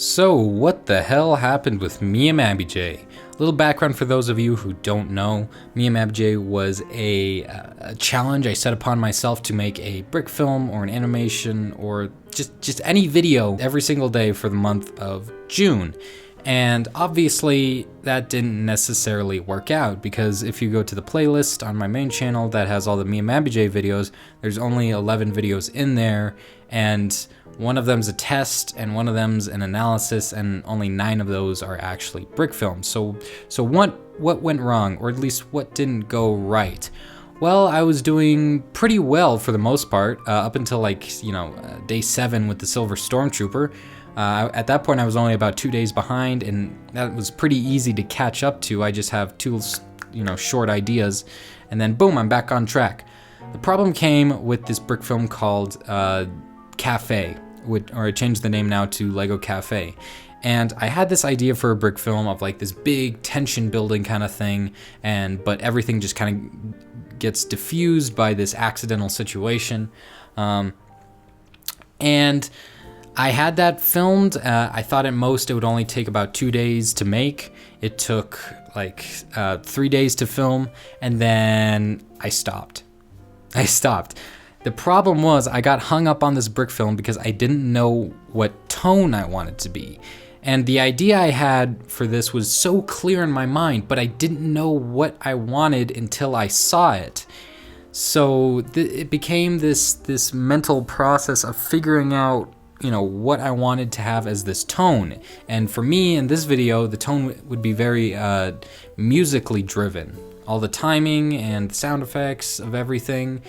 So, what the hell happened with MIAMABJ? A little background for those of you who don't know. MIAMABJ was a challenge I set upon myself to make a brick film or an animation or just any video every single day for the month of June. And obviously that didn't necessarily work out, because if you go to the playlist on my main channel that has all the MIAMABJ videos, there's only 11 videos in there, and one of them's a test and one of them's an analysis, and only 9 of those are actually brick films. So what went wrong, or at least what didn't go right? Well, I was doing pretty well for the most part, up until day 7 with the Silver Stormtrooper. At that point, I was only about 2 days behind, and that was pretty easy to catch up to. I just have 2, short ideas, and then boom, I'm back on track. The problem came with this brick film called Cafe, or I changed the name now to Lego Cafe. And I had this idea for a brick film of like this big tension building kind of thing, but everything just kind of gets diffused by this accidental situation. And I had that filmed. I thought at most it would only take about 2 days to make. It took 3 days to film, and then I stopped. The problem was I got hung up on this brick film because I didn't know what tone I wanted to be. And the idea I had for this was so clear in my mind, but I didn't know what I wanted until I saw it. So it became this mental process of figuring out what I wanted to have as this tone. And for me in this video, the tone would be very musically driven. All the timing and the sound effects of everything,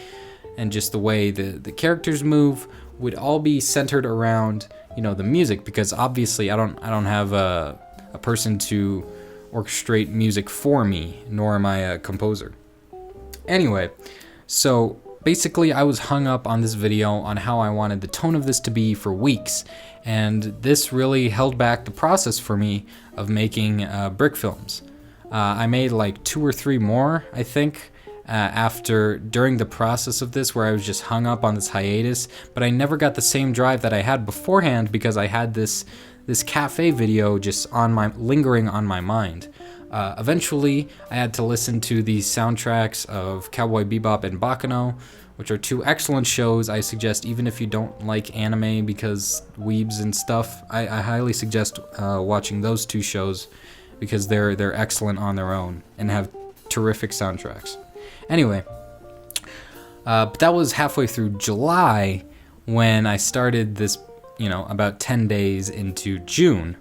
and just the way the characters move would all be centered around the music, because obviously I don't have a person to orchestrate music for me, nor am I a composer. Anyway, so basically I was hung up on this video on how I wanted the tone of this to be for weeks, and this really held back the process for me of making brick films. I made like 2 or 3 more, I think, during the process of this, where I was just hung up on this hiatus, but I never got the same drive that I had beforehand, because I had this cafe video just lingering on my mind. Eventually, I had to listen to the soundtracks of Cowboy Bebop and Baccano, which are 2 excellent shows. I suggest, even if you don't like anime because weebs and stuff, I highly suggest watching those 2 shows, because they're excellent on their own and have terrific soundtracks. Anyway, but that was halfway through July when I started this, about 10 days into June.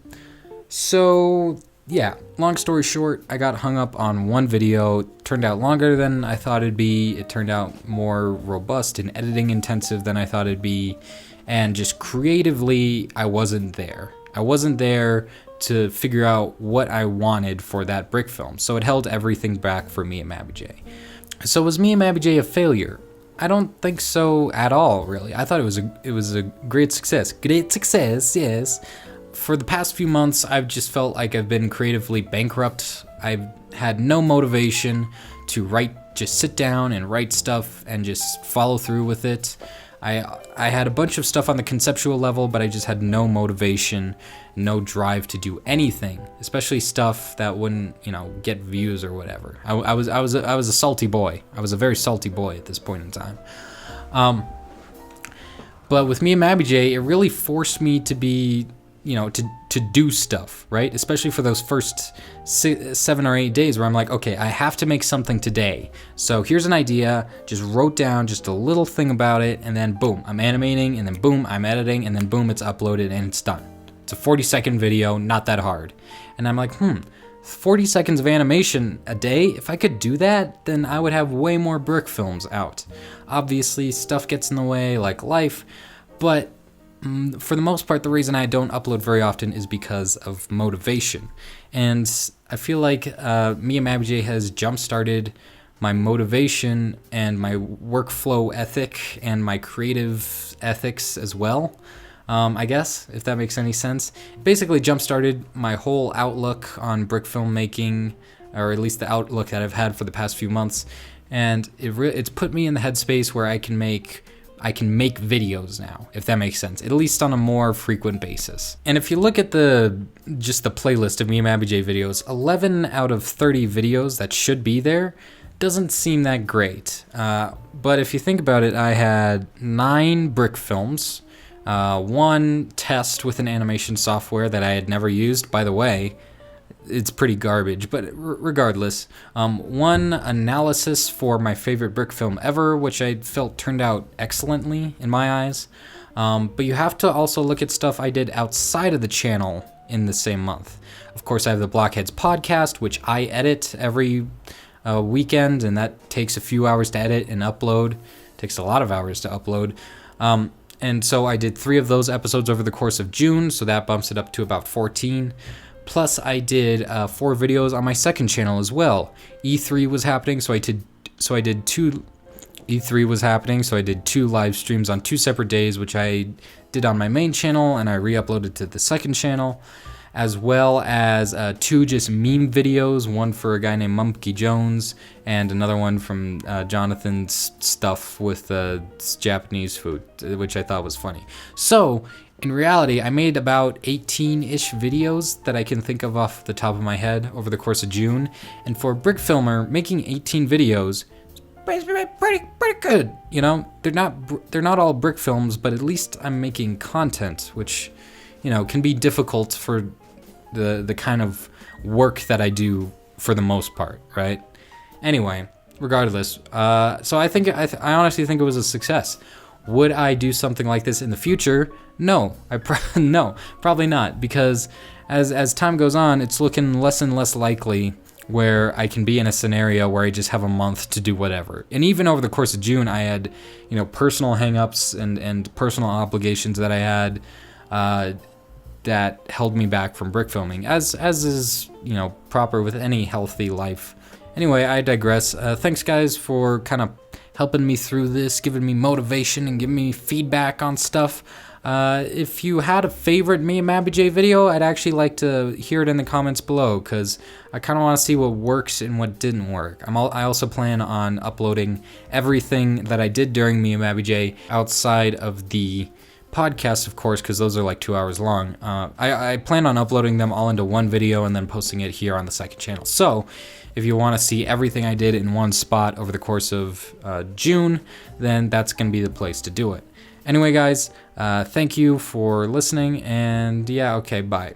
So yeah, long story short, I got hung up on one video. It turned out longer than I thought it'd be. It turned out more robust and editing intensive than I thought it'd be. And just creatively, I wasn't there. I wasn't there to figure out what I wanted for that brick film. So it held everything back for MIAMABJ. So was MIAMABJ a failure? I don't think so at all, really. I thought it was a great success. Great success, yes. For the past few months, I've just felt like I've been creatively bankrupt. I've had no motivation to just sit down and write stuff and just follow through with it. I had a bunch of stuff on the conceptual level, but I just had no motivation, no drive to do anything, especially stuff that wouldn't, get views or whatever. I was a salty boy. I was a very salty boy at this point in time. But with MIAMABJ, it really forced me to be, to do stuff, right? Especially for those first 7 or 8 days where I'm like, okay, I have to make something today. So here's an idea, just wrote down just a little thing about it, and then boom, I'm animating, and then boom, I'm editing, and then boom, it's uploaded and it's done. It's a 40-second video, not that hard. And I'm like, 40 seconds of animation a day? If I could do that, then I would have way more brick films out. Obviously, stuff gets in the way, like life, but for the most part, the reason I don't upload very often is because of motivation. And I feel like MIAMABJ has jump-started my motivation and my workflow ethic and my creative ethics as well, I guess, if that makes any sense. It basically jump-started my whole outlook on brick filmmaking, or at least the outlook that I've had for the past few months. And it's put me in the headspace where I can make I can make videos now, if that makes sense, at least on a more frequent basis. And if you look at just the playlist of MIAMABJ videos, 11 out of 30 videos that should be there doesn't seem that great. But if you think about it, I had 9 brick films, 1 test with an animation software that I had never used. By the way, it's pretty garbage, but regardless. 1 analysis for my favorite brick film ever, which I felt turned out excellently in my eyes. But you have to also look at stuff I did outside of the channel in the same month. Of course, I have the Blockheads podcast, which I edit every weekend, and that takes a few hours to edit and upload. It takes a lot of hours to upload. And so I did 3 of those episodes over the course of June, so that bumps it up to about 14. Plus, I did 4 videos on my second channel as well. E3 was happening, so I did 2. E3 was happening, so I did 2 live streams on 2 separate days, which I did on my main channel, and I re-uploaded to the second channel, as well as 2 just meme videos, one for a guy named Mumpky Jones, and another one from Jonathan's stuff with Japanese food, which I thought was funny. So, in reality, I made about 18-ish videos that I can think of off the top of my head over the course of June. And for a brick filmer, making 18 videos is pretty good. You know, they're not all brick films, but at least I'm making content, which, you know, can be difficult for the kind of work that I do for the most part, right? Anyway, regardless, so I honestly think it was a success. Would I do something like this in the future? No, no, probably not, because as time goes on, it's looking less and less likely where I can be in a scenario where I just have a month to do whatever. And even over the course of June, I had, you know, personal hangups and personal obligations that I had that held me back from brick filming, as is, you know, proper with any healthy life. Anyway, I digress. Thanks, guys, for kind of helping me through this, giving me motivation and giving me feedback on stuff. If you had a favorite MIAMABJ video, I'd actually like to hear it in the comments below, because I kind of want to see what works and what didn't work. I also plan on uploading everything that I did during MIAMABJ outside of the podcast, of course, because those are like 2 hours long. I plan on uploading them all into one video and then posting it here on the second channel. So if you want to see everything I did in one spot over the course of June, then that's going to be the place to do it. Anyway, guys, thank you for listening, and yeah, okay, bye.